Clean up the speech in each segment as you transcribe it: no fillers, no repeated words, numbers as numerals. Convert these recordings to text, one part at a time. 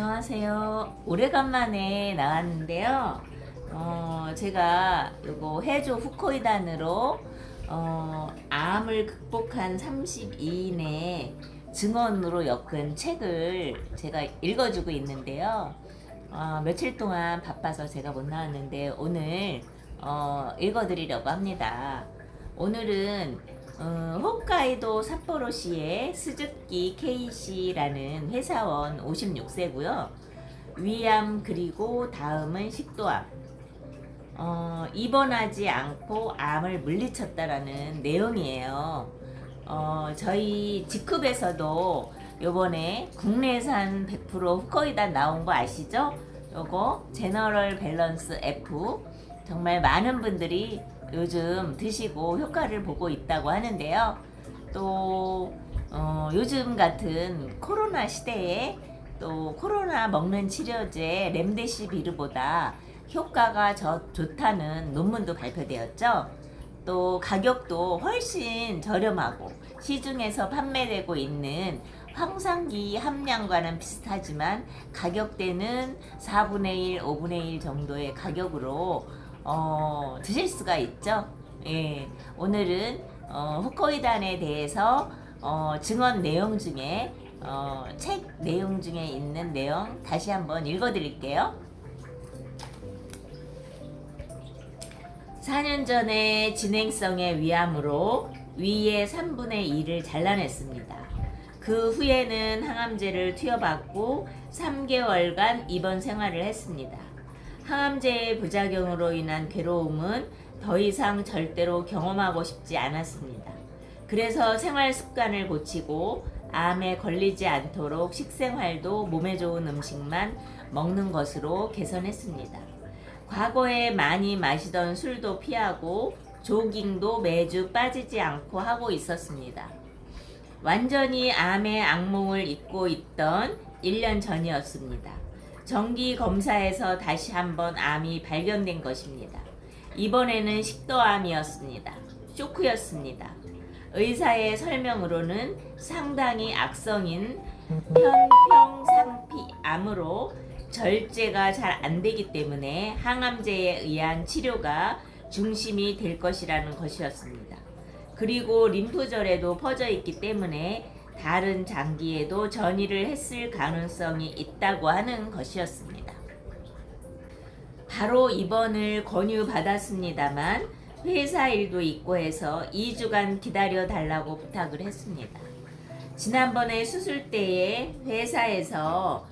안녕하세요. 오래간만에 나왔는데요. 제가 요거 해조 후코이단으로 암을 극복한 32인의 증언으로 엮은 책을 제가 읽어주고 있는데요. 며칠 동안 바빠서 제가 못 나왔는데 오늘 읽어드리려고 합니다. 오늘은 홋카이도 삿포로시의 스즈키 K씨라는 회사원 56세고요. 위암 그리고 다음은 식도암. 입원하지 않고 암을 물리쳤다라는 내용이에요. 저희 직급에서도 요번에 국내산 100% 후코이단 나온 거 아시죠? 요거 제너럴 밸런스 F 정말 많은 분들이 요즘 드시고 효과를 보고 있다고 하는데요. 또 요즘 같은 코로나 시대에 또 코로나 먹는 치료제 렘데시비르보다 효과가 좋다는 논문도 발표되었죠. 또 가격도 훨씬 저렴하고 시중에서 판매되고 있는 황산기 함량과는 비슷하지만 가격대는 4분의 1, 5분의 1 정도의 가격으로 드실 수가 있죠. 예, 오늘은 후코이단에 대해서 증언 내용 중에 책 내용 중에 있는 내용 다시 한번 읽어드릴게요. 4년 전에 진행성의 위암으로 위의 3분의 2를 잘라냈습니다. 그 후에는 항암제를 투여받고 3개월간 입원 생활을 했습니다. 항암제의 부작용으로 인한 괴로움은 더 이상 절대로 경험하고 싶지 않았습니다. 그래서 생활 습관을 고치고 암에 걸리지 않도록 식생활도 몸에 좋은 음식만 먹는 것으로 개선했습니다. 과거에 많이 마시던 술도 피하고 조깅도 매주 빠지지 않고 하고 있었습니다. 완전히 암의 악몽을 잊고 있던 1년 전이었습니다. 정기 검사에서 다시 한번 암이 발견된 것입니다. 이번에는 식도암이었습니다. 쇼크였습니다. 의사의 설명으로는 상당히 악성인 편평상피암으로 절제가 잘 안되기 때문에 항암제에 의한 치료가 중심이 될 것이라는 것이었습니다. 그리고 림프절에도 퍼져 있기 때문에 다른 장기에도 전이를 했을 가능성이 있다고 하는 것이었습니다. 바로 입원을 권유받았습니다만 회사 일도 있고 해서 2주간 기다려 달라고 부탁을 했습니다. 지난번에 수술 때에 회사에서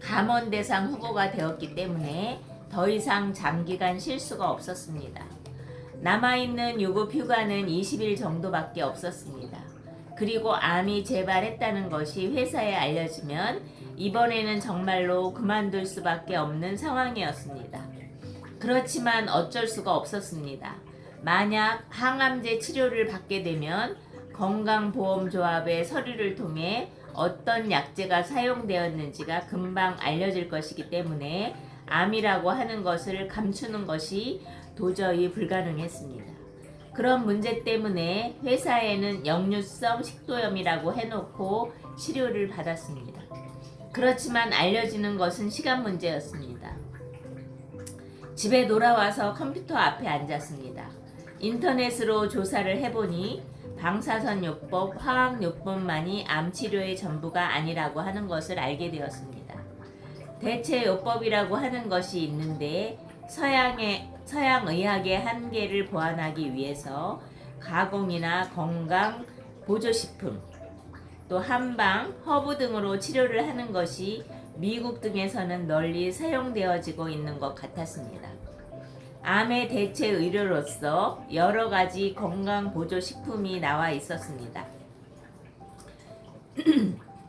감원 대상 후보가 되었기 때문에 더 이상 장기간 쉴 수가 없었습니다. 남아있는 유급 휴가는 20일 정도밖에 없었습니다. 그리고 암이 재발했다는 것이 회사에 알려지면 이번에는 정말로 그만둘 수밖에 없는 상황이었습니다. 그렇지만 어쩔 수가 없었습니다. 만약 항암제 치료를 받게 되면 건강보험조합의 서류를 통해 어떤 약제가 사용되었는지가 금방 알려질 것이기 때문에 암이라고 하는 것을 감추는 것이 도저히 불가능했습니다. 그런 문제 때문에 회사에는 역류성 식도염이라고 해놓고 치료를 받았습니다. 그렇지만 알려지는 것은 시간 문제였습니다. 집에 돌아와서 컴퓨터 앞에 앉았습니다. 인터넷으로 조사를 해보니 방사선요법, 화학요법만이 암치료의 전부가 아니라고 하는 것을 알게 되었습니다. 대체 요법이라고 하는 것이 있는데 서양의학의 한계를 보완하기 위해서 가공이나 건강 보조식품, 또 한방, 허브 등으로 치료를 하는 것이 미국 등에서는 널리 사용되어지고 있는 것 같았습니다. 암의 대체 의료로서 여러 가지 건강 보조식품이 나와 있었습니다.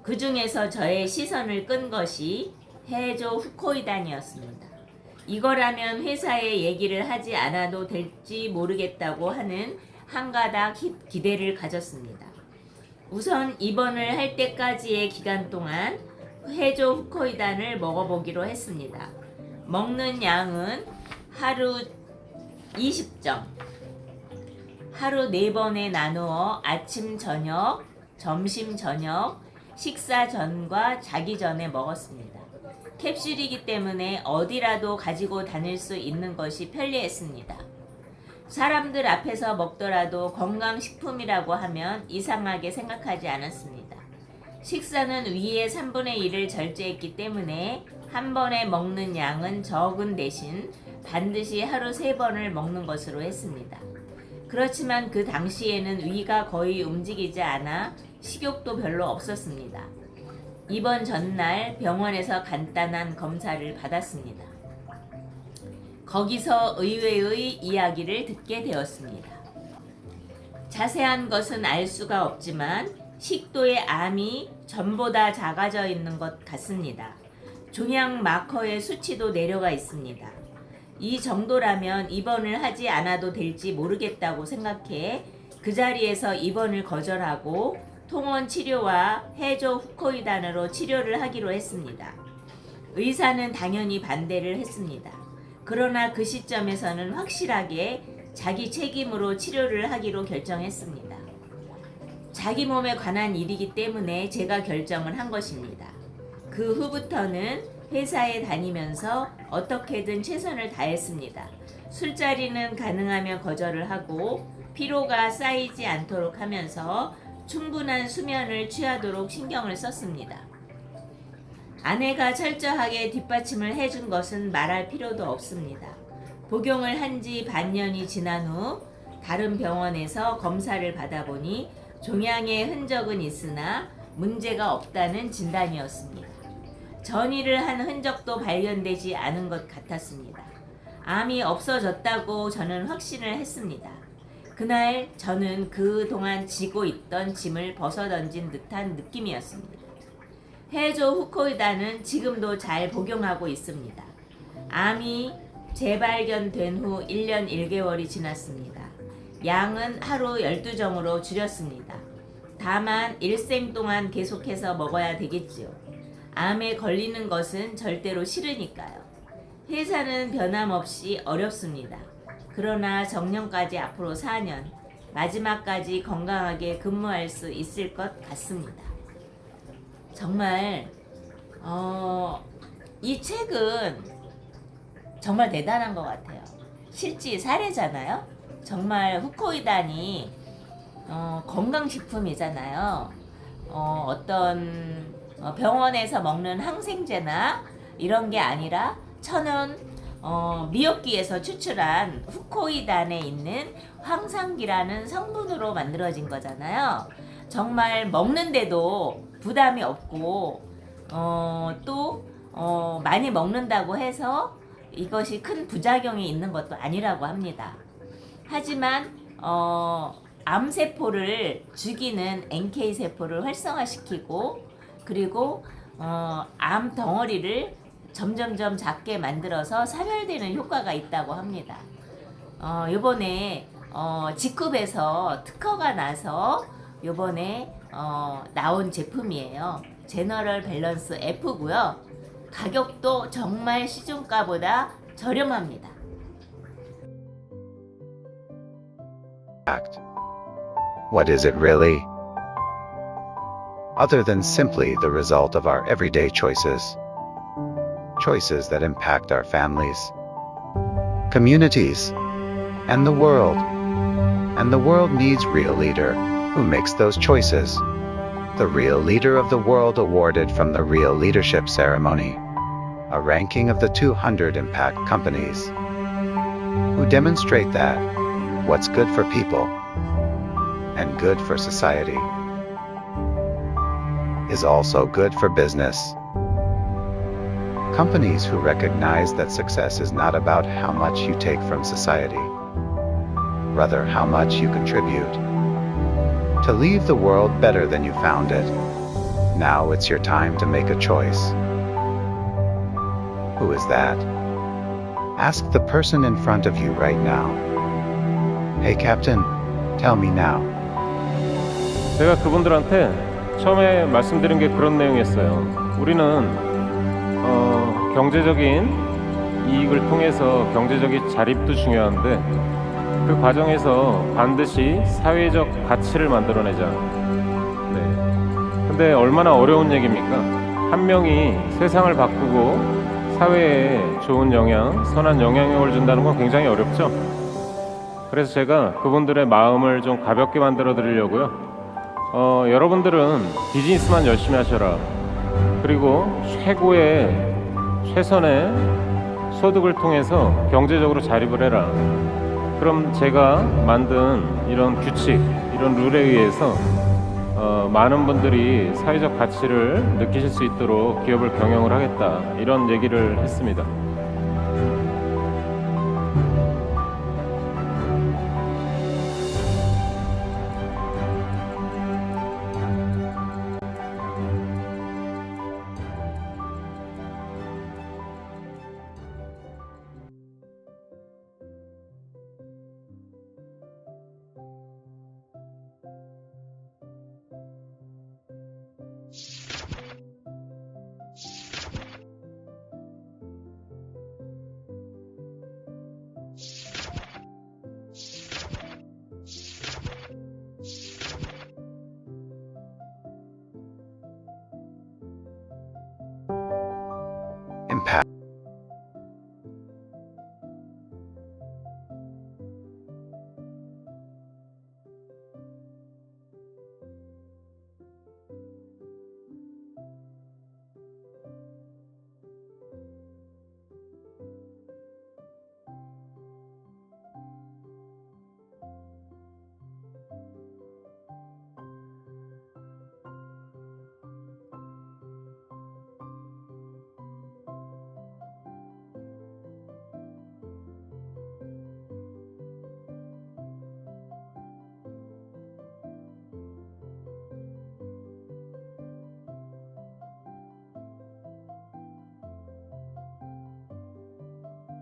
그 중에서 저의 시선을 끈 것이 해조 후코이단이었습니다. 이거라면 회사에 얘기를 하지 않아도 될지 모르겠다고 하는 한가닥 기대를 가졌습니다. 우선 입원을 할 때까지의 기간 동안 해조 후코이단을 먹어보기로 했습니다. 먹는 양은 하루 20점, 하루 4번에 나누어 아침, 저녁, 점심, 저녁, 식사 전과 자기 전에 먹었습니다. 캡슐이기 때문에 어디라도 가지고 다닐 수 있는 것이 편리했습니다. 사람들 앞에서 먹더라도 건강식품이라고 하면 이상하게 생각하지 않았습니다. 식사는 위의 3분의 1을 절제했기 때문에 한 번에 먹는 양은 적은 대신 반드시 하루 3번을 먹는 것으로 했습니다. 그렇지만 그 당시에는 위가 거의 움직이지 않아 식욕도 별로 없었습니다. 입원 전날 병원에서 간단한 검사를 받았습니다. 거기서 의외의 이야기를 듣게 되었습니다. 자세한 것은 알 수가 없지만 식도의 암이 전보다 작아져 있는 것 같습니다. 종양 마커의 수치도 내려가 있습니다. 이 정도라면 입원을 하지 않아도 될지 모르겠다고 생각해 그 자리에서 입원을 거절하고 통원 치료와 해조 후코이단으로 치료를 하기로 했습니다. 의사는 당연히 반대를 했습니다. 그러나 그 시점에서는 확실하게 자기 책임으로 치료를 하기로 결정했습니다. 자기 몸에 관한 일이기 때문에 제가 결정을 한 것입니다. 그 후부터는 회사에 다니면서 어떻게든 최선을 다했습니다. 술자리는 가능하면 거절을 하고 피로가 쌓이지 않도록 하면서 충분한 수면을 취하도록 신경을 썼습니다. 아내가 철저하게 뒷받침을 해준 것은 말할 필요도 없습니다. 복용을 한 지 반년이 지난 후 다른 병원에서 검사를 받아보니 종양의 흔적은 있으나 문제가 없다는 진단이었습니다. 전이를 한 흔적도 발견되지 않은 것 같았습니다. 암이 없어졌다고 저는 확신을 했습니다. 그날 저는 그동안 지고 있던 짐을 벗어던진 듯한 느낌이었습니다. 해조 후코이단은 지금도 잘 복용하고 있습니다. 암이 재발견된 후 1년 1개월이 지났습니다. 양은 하루 12정으로 줄였습니다. 다만 일생 동안 계속해서 먹어야 되겠지요. 암에 걸리는 것은 절대로 싫으니까요. 회사는 변함없이 어렵습니다. 그러나 정년까지 앞으로 4년, 마지막까지 건강하게 근무할 수 있을 것 같습니다. 정말 이 책은 정말 대단한 것 같아요. 실제 사례잖아요. 정말 후코이단이 건강식품이잖아요. 어떤 병원에서 먹는 항생제나 이런 게 아니라 천연 미역기에서 추출한 후코이단에 있는 황상기라는 성분으로 만들어진 거잖아요. 정말 먹는데도 부담이 없고 또 많이 먹는다고 해서 이것이 큰 부작용이 있는 것도 아니라고 합니다. 하지만 암세포를 죽이는 NK세포를 활성화시키고 그리고 암 덩어리를 점점점 작게 만들어서 사멸되는 효과가 있다고 합니다. 요번에 직급에서 특허가 나서 요번에 나온 제품이에요. 제너럴 밸런스 F고요. 가격도 정말 시중가보다 저렴합니다. What is it really? Other than simply the result of our everyday choices. Choices that impact our families, communities, and the world. And the world needs real leader who makes those choices. The Real Leader of the World awarded from the Real Leadership Ceremony, a ranking of the 200 impact companies who demonstrate that what's good for people and good for society is also good for business. Companies who recognize that success is not about how much you take from society, rather how much you contribute to leave the world better than you found it. Now it's your time to make a choice. Who is that? Ask the person in front of you right now. Hey Captain, tell me now. 제가 그분들한테 처음에 말씀드린 게 그런 내용이었어요. 우리는 경제적인 이익을 통해서 경제적인 자립도 중요한데 그 과정에서 반드시 사회적 가치를 만들어내자. 네. 근데 얼마나 어려운 얘기입니까? 한 명이 세상을 바꾸고 사회에 좋은 영향, 선한 영향력을 준다는 건 굉장히 어렵죠. 그래서 제가 그분들의 마음을 좀 가볍게 만들어 드리려고요. 여러분들은 비즈니스만 열심히 하셔라. 그리고 최선의 소득을 통해서 경제적으로 자립을 해라. 그럼 제가 만든 이런 규칙, 이런 룰에 의해서 많은 분들이 사회적 가치를 느끼실 수 있도록 기업을 경영을 하겠다, 이런 얘기를 했습니다.